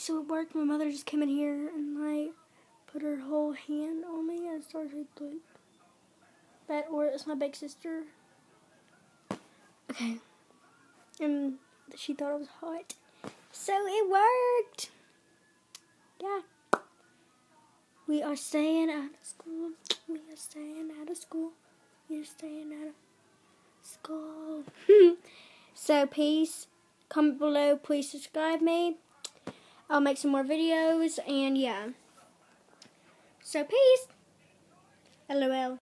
So at work, my mother just came in here and like put her whole hand on me and started like that. Or it's my big sister. Okay, and she thought it was hot, so it worked. Yeah, we are staying out of school. We are staying out of school. We are staying out of school. So peace. Comment below. Please subscribe me. I'll make some more videos, and yeah. So peace. LOL.